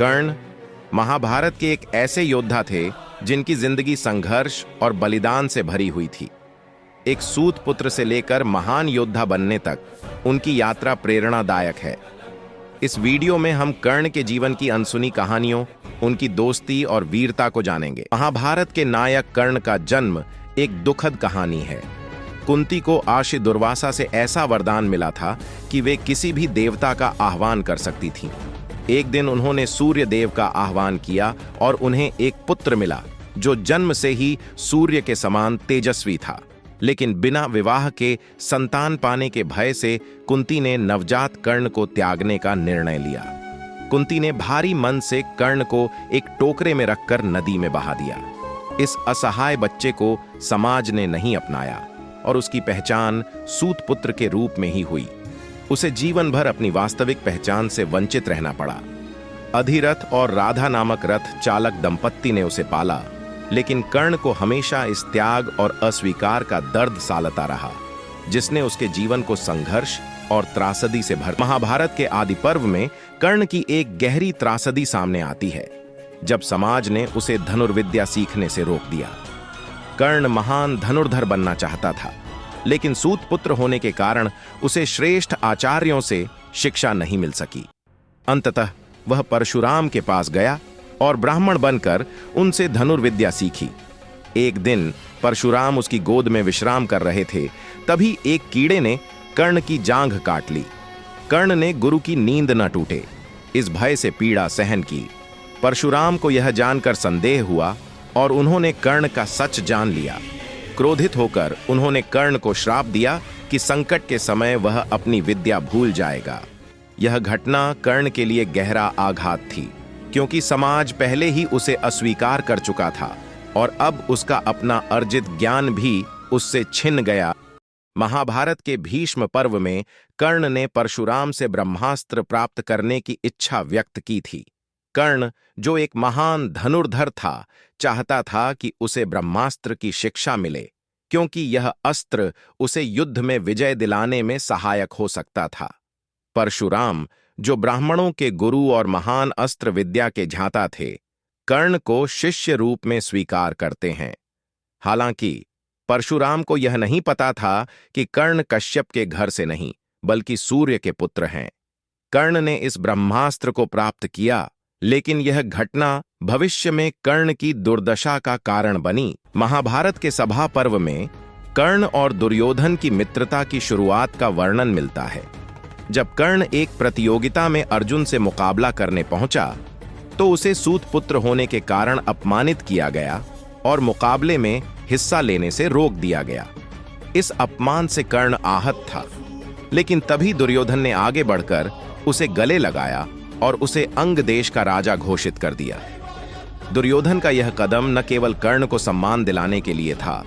कर्ण महाभारत के एक ऐसे योद्धा थे जिनकी जिंदगी संघर्ष और बलिदान से भरी हुई थी। एक सूत पुत्र से लेकर महान योद्धा बनने तक उनकी यात्रा प्रेरणादायक है। इस वीडियो में हम कर्ण के जीवन की अनसुनी कहानियों, उनकी दोस्ती और वीरता को जानेंगे। महाभारत के नायक कर्ण का जन्म एक दुखद कहानी है। कुंती को आशी दुर्वासा से ऐसा वरदान मिला था कि वे किसी भी देवता का आह्वान कर सकती थीं। एक दिन उन्होंने सूर्य देव का आह्वान किया और उन्हें एक पुत्र मिला जो जन्म से ही सूर्य के समान तेजस्वी था। लेकिन बिना विवाह के संतान पाने के भय से कुंती ने नवजात कर्ण को त्यागने का निर्णय लिया। कुंती ने भारी मन से कर्ण को एक टोकरे में रखकर नदी में बहा दिया। इस असहाय बच्चे को समाज ने नहीं अपनाया और उसकी पहचान सूत पुत्र के रूप में ही हुई। उसे जीवन भर अपनी वास्तविक पहचान से वंचित रहना पड़ा। अधिरथ और राधा नामक रथ चालक दंपत्ति ने उसे पाला, लेकिन कर्ण को हमेशा इस त्याग और अस्वीकार का दर्द सालता रहा, जिसने उसके जीवन को संघर्ष और त्रासदी से भर। महाभारत के आदि पर्व में कर्ण की एक गहरी त्रासदी सामने आती है, जब समाज ने उसे धनुर्विद्या सीखने से रोक दिया। कर्ण महान धनुर्धर बनना चाहता था, लेकिन सूत पुत्र होने के कारण उसे श्रेष्ठ आचार्यों से शिक्षा नहीं मिल सकी। अंततः वह परशुराम के पास गया और ब्राह्मण बनकर उनसे धनुर्विद्या सीखी। एक दिन परशुराम उसकी गोद में विश्राम कर रहे थे, तभी एक कीड़े ने कर्ण की जांघ काट ली। कर्ण ने गुरु की नींद न टूटे, इस भय से पीड़ा सहन की। परशुराम को यह जानकर संदेह हुआ और उन्होंने कर्ण का सच जान लिया। क्रोधित होकर उन्होंने कर्ण को श्राप दिया कि संकट के समय वह अपनी विद्या भूल जाएगा। यह घटना कर्ण के लिए गहरा आघात थी, क्योंकि समाज पहले ही उसे अस्वीकार कर चुका था और अब उसका अपना अर्जित ज्ञान भी उससे छिन गया। महाभारत के भीष्म पर्व में कर्ण ने परशुराम से ब्रह्मास्त्र प्राप्त करने की इच्छा व्यक्त की थी। कर्ण, जो एक महान धनुर्धर था, चाहता था कि उसे ब्रह्मास्त्र की शिक्षा मिले, क्योंकि यह अस्त्र उसे युद्ध में विजय दिलाने में सहायक हो सकता था। परशुराम, जो ब्राह्मणों के गुरु और महान अस्त्र विद्या के ज्ञाता थे, कर्ण को शिष्य रूप में स्वीकार करते हैं। हालांकि परशुराम को यह नहीं पता था कि कर्ण कश्यप के घर से नहीं, बल्कि सूर्य के पुत्र हैं। कर्ण ने इस ब्रह्मास्त्र को प्राप्त किया, लेकिन यह घटना भविष्य में कर्ण की दुर्दशा का कारण बनी। महाभारत के सभा पर्व में कर्ण और दुर्योधन की मित्रता की शुरुआत का वर्णन मिलता है। जब कर्ण एक प्रतियोगिता में अर्जुन से मुकाबला करने पहुंचा, तो उसे सूत पुत्र होने के कारण अपमानित किया गया और मुकाबले में हिस्सा लेने से रोक दिया गया। इस अपमान से कर्ण आहत था, लेकिन तभी दुर्योधन ने आगे बढ़कर उसे गले लगाया और उसे अंग देश का राजा घोषित कर दिया। दुर्योधन का यह कदम न केवल कर्ण को सम्मान दिलाने के लिए था,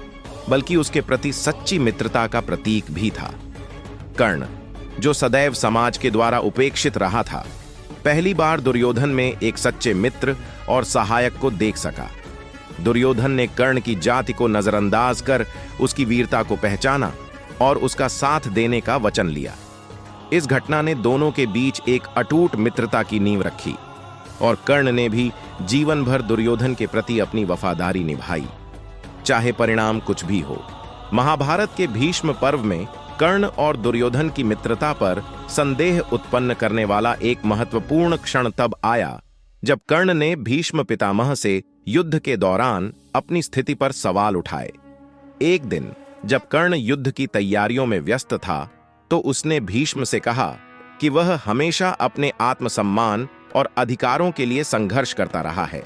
बल्कि उसके प्रति सच्ची मित्रता का प्रतीक भी था। कर्ण, जो सदैव समाज के द्वारा उपेक्षित रहा था, पहली बार दुर्योधन में एक सच्चे मित्र और सहायक को देख सका। दुर्योधन ने कर्ण की जाति को नजरअंदाज कर उसकी वीरता को पहचाना और उसका साथ देने का वचन लिया। इस घटना ने दोनों के बीच एक अटूट मित्रता की नींव रखी और कर्ण ने भी जीवन भर दुर्योधन के प्रति अपनी वफादारी निभाई, चाहे परिणाम कुछ भी हो। महाभारत के भीष्म पर्व में कर्ण और दुर्योधन की मित्रता पर संदेह उत्पन्न करने वाला एक महत्वपूर्ण क्षण तब आया जब कर्ण ने भीष्म पितामह से युद्ध के दौरान अपनी स्थिति पर सवाल उठाए। एक दिन जब कर्ण युद्ध की तैयारियों में व्यस्त था, तो उसने भीष्म से कहा कि वह हमेशा अपने आत्मसम्मान और अधिकारों के लिए संघर्ष करता रहा है,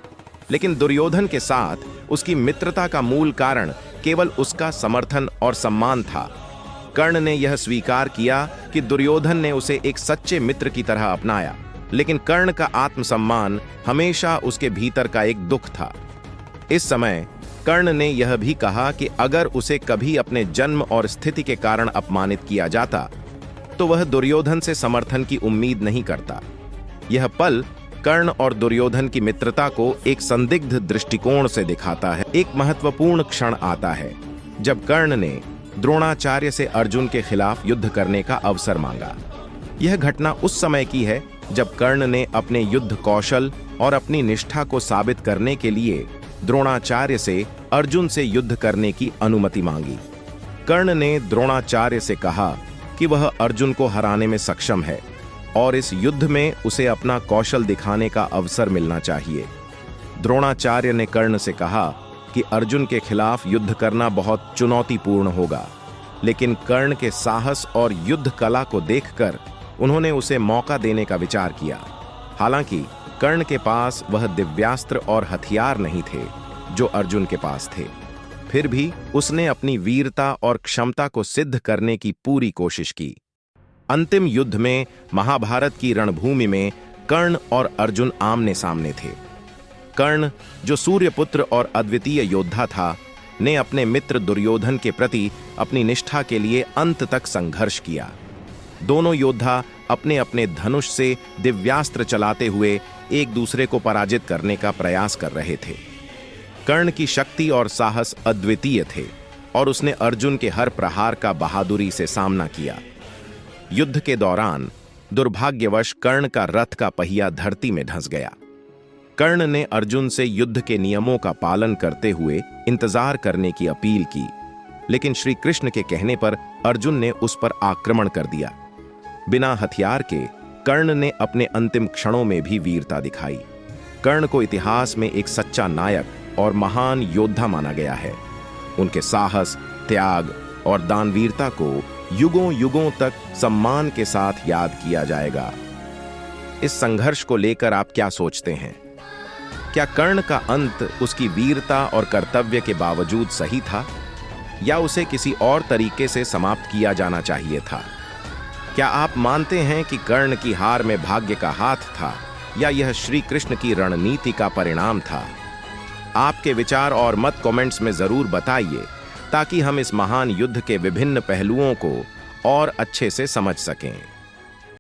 लेकिन दुर्योधन के साथ उसकी मित्रता का मूल कारण केवल उसका समर्थन और सम्मान था। कर्ण ने यह स्वीकार किया कि दुर्योधन ने उसे एक सच्चे मित्र की तरह अपनाया, लेकिन कर्ण का आत्मसम्मान हमेशा उसके भीतर का एक दुख था। इस समय कर्ण ने यह भी कहा कि अगर उसे कभी अपने जन्म और स्थिति के कारण अपमानित किया जाता, तो वह दुर्योधन से समर्थन की उम्मीद नहीं करता। यह पल कर्ण और दुर्योधन की मित्रता को एक संदिग्ध दृष्टिकोण से दिखाता है। एक महत्वपूर्ण क्षण आता है जब कर्ण ने द्रोणाचार्य से अर्जुन के खिलाफ युद्ध करने का अवसर मांगा। यह घटना उस समय की है जब कर्ण ने अपने युद्ध कौशल और अपनी निष्ठा को साबित करने के लिए द्रोणाचार्य से अर्जुन से युद्ध करने की अनुमति मांगी। कर्ण ने द्रोणाचार्य से कहा कि वह अर्जुन को हराने में सक्षम है और इस युद्ध में उसे अपना कौशल दिखाने का अवसर मिलना चाहिए। द्रोणाचार्य ने कर्ण से कहा कि अर्जुन के खिलाफ युद्ध करना बहुत चुनौतीपूर्ण होगा, लेकिन कर्ण के साहस और युद्ध कला को देखकर उन्होंने उसे मौका देने का विचार किया। हालांकि कर्ण के पास वह दिव्यास्त्र और हथियार नहीं थे जो अर्जुन के पास थे, फिर भी उसने अपनी वीरता और क्षमता को सिद्ध करने की पूरी कोशिश की। अंतिम युद्ध में महाभारत की रणभूमि में कर्ण और अर्जुन आमने सामने थे। कर्ण, जो सूर्यपुत्र और अद्वितीय योद्धा था, ने अपने मित्र दुर्योधन के प्रति अपनी निष्ठा के लिए अंत तक संघर्ष किया। दोनों योद्धा अपने अपने धनुष से दिव्यास्त्र चलाते हुए एक दूसरे को पराजित करने का प्रयास कर रहे थे। कर्ण की शक्ति और साहस अद्वितीय थे और उसने अर्जुन के हर प्रहार का बहादुरी से सामना किया। युद्ध के दौरान दुर्भाग्यवश कर्ण का रथ का पहिया धरती में धंस गया। कर्ण ने अर्जुन से युद्ध के नियमों का पालन करते हुए इंतजार करने की अपील की, लेकिन श्री कृष्ण के कहने पर अर्जुन ने उस पर आक्रमण कर दिया। बिना हथियार के कर्ण ने अपने अंतिम क्षणों में भी वीरता दिखाई। कर्ण को इतिहास में एक सच्चा नायक और महान योद्धा माना गया है। उनके साहस, त्याग और दानवीरता को युगों युगों तक सम्मान के साथ याद किया जाएगा। इस संघर्ष को लेकर आप क्या सोचते हैं? क्या कर्ण का अंत उसकी वीरता और कर्तव्य के बावजूद सही था, या उसे किसी और तरीके से समाप्त किया जाना चाहिए था? क्या आप मानते हैं कि कर्ण की हार में भाग्य का हाथ था, या यह श्री कृष्ण की रणनीति का परिणाम था? आपके विचार और मत कमेंट्स में जरूर बताइए, ताकि हम इस महान युद्ध के विभिन्न पहलुओं को और अच्छे से समझ सकें।